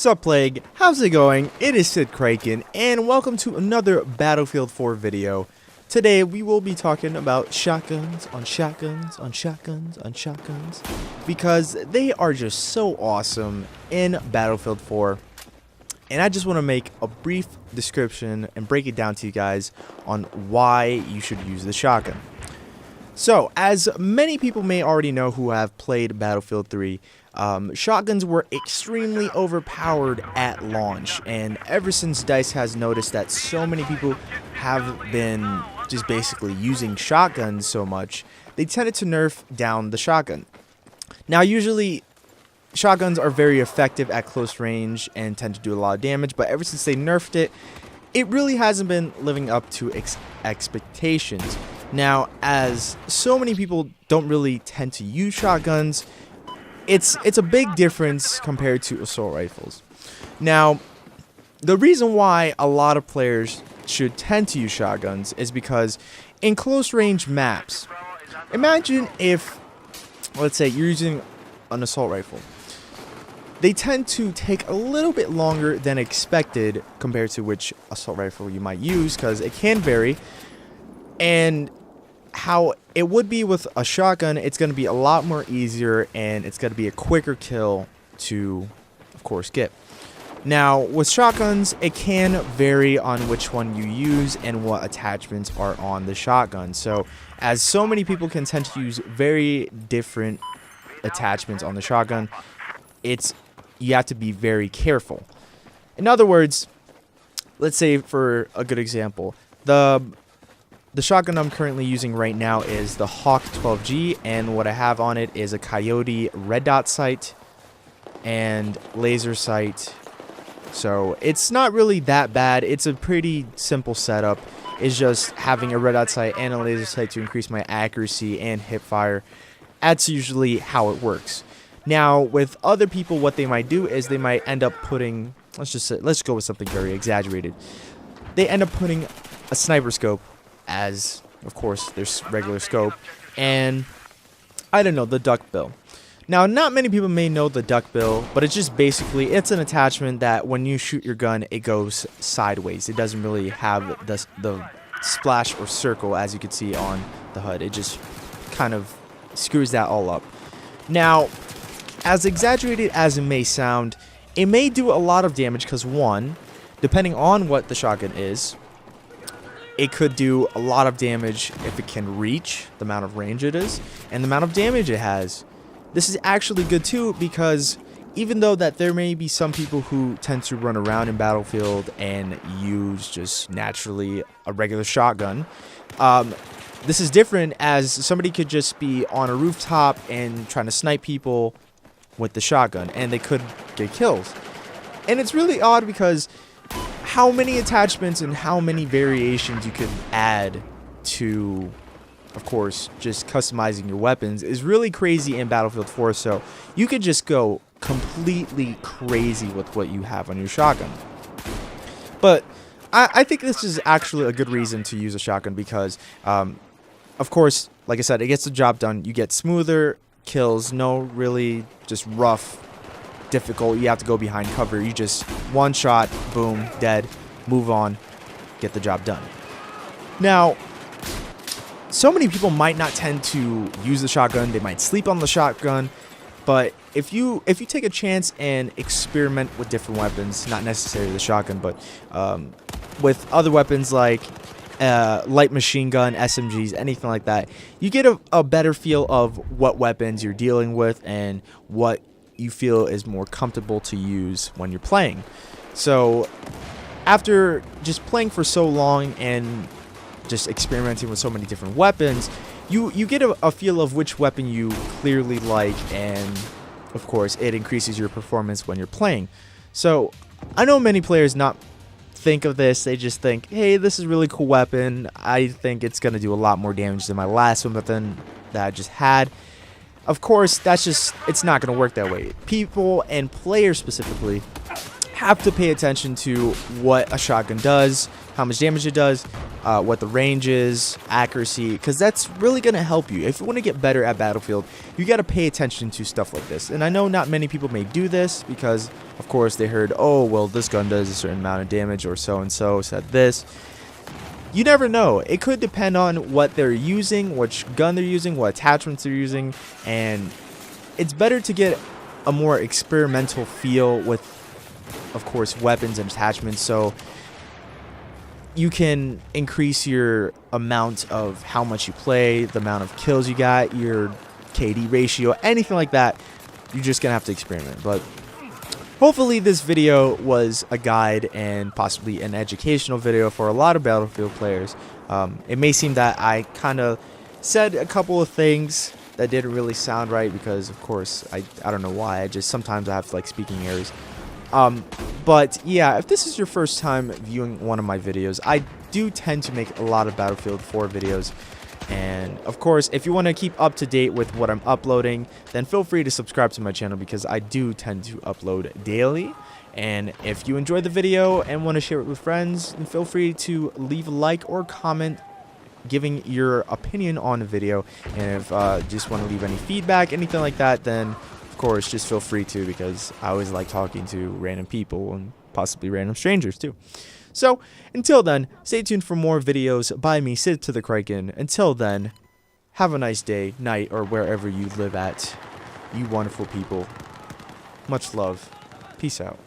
Sup Plague, how's it going? It is Sidkriken, and welcome to another Battlefield 4 video. Today we will be talking about shotguns on shotguns on shotguns on shotguns, because they are just so awesome in Battlefield 4. And I just want to make a brief description and break it down to you guys on why you should use the shotgun. So, as many people may already know who have played Battlefield 3, shotguns were extremely overpowered at launch, and ever since DICE has noticed that so many people have been just basically using shotguns so much, they tended to nerf down the shotgun. Now, usually shotguns are very effective at close range and tend to do a lot of damage, but ever since they nerfed it, it really hasn't been living up to expectations. Now, as so many people don't really tend to use shotguns, it's a big difference compared to assault rifles. Now, the reason why a lot of players should tend to use shotguns is because in close range maps, imagine if, let's say, you're using an assault rifle. They tend to take a little bit longer than expected compared to which assault rifle you might use, because it can vary. And how it would be with a shotgun, it's going to be a lot more easier, and it's going to be a quicker kill to, of course, get. Now, with shotguns, it can vary on which one you use and what attachments are on the shotgun. So, as so many people can tend to use very different attachments on the shotgun, you have to be very careful. In other words, let's say for a good example, the shotgun I'm currently using right now is the Hawk 12G, and what I have on it is a Coyote red dot sight and laser sight. So it's not really that bad. It's a pretty simple setup. It's just having a red dot sight and a laser sight to increase my accuracy and hip fire. That's usually how it works. Now, with other people, what they might do is they might end up putting, let's go with something very exaggerated. They end up putting a sniper scope as, of course, their regular scope, and I don't know, the duckbill. Now, not many people may know the duckbill, but it's just basically, it's an attachment that when you shoot your gun, it goes sideways. It doesn't really have the splash or circle as you can see on the HUD. It just kind of screws that all up. Now, as exaggerated as it may sound, it may do a lot of damage because, one, depending on what the shotgun is, it could do a lot of damage if it can reach the amount of range it is and the amount of damage it has. This is actually good too, because even though that there may be some people who tend to run around in Battlefield and use just naturally a regular shotgun, this is different, as somebody could just be on a rooftop and trying to snipe people with the shotgun, and they could get kills. And it's really odd because how many attachments and how many variations you could add to, of course, just customizing your weapons is really crazy in Battlefield 4. So you could just go completely crazy with what you have on your shotgun. But I think this is actually a good reason to use a shotgun because, of course, like I said, it gets the job done. You get smoother kills, no really just rough, difficult, you have to go behind cover. You just one shot, boom, dead, move on, get the job done. Now, so many people might not tend to use the shotgun. They might sleep on the shotgun, but if you take a chance and experiment with different weapons, not necessarily the shotgun, but with other weapons like light machine gun, SMGs, anything like that, you get a better feel of what weapons you're dealing with and what you feel is more comfortable to use when you're playing. So after just playing for so long and just experimenting with so many different weapons, you get a feel of which weapon you clearly like, and of course it increases your performance when you're playing. So I know many players not think of this. They just think, hey, this is a really cool weapon. I think it's going to do a lot more damage than my last weapon that I just had. Of course, it's not going to work that way. People, and players specifically, have to pay attention to what a shotgun does, how much damage it does, what the range is, accuracy, because that's really going to help you. If you want to get better at Battlefield, you got to pay attention to stuff like this. And I know not many people may do this because, of course, they heard, oh, well, this gun does a certain amount of damage, or so-and-so said this. You never know. It could depend on what they're using, which gun they're using, what attachments they're using, and it's better to get a more experimental feel with, of course, weapons and attachments, so you can increase your amount of how much you play, the amount of kills you got, your KD ratio, anything like that. You're just gonna have to experiment. But hopefully this video was a guide and possibly an educational video for a lot of Battlefield players. It may seem that I kind of said a couple of things that didn't really sound right because, of course, I don't know why. Sometimes I have like speaking errors. But yeah, if this is your first time viewing one of my videos, I do tend to make a lot of Battlefield 4 videos. And of course, if you want to keep up to date with what I'm uploading, then feel free to subscribe to my channel because I do tend to upload daily. And if you enjoyed the video and want to share it with friends, then feel free to leave a like or comment giving your opinion on the video. And if just want to leave any feedback, anything like that, then of course just feel free to, because I always like talking to random people and possibly random strangers too. So until then, stay tuned for more videos by me, Sidkriken. Until then, have a nice day, night, or wherever you live at, you wonderful people. Much love. Peace out.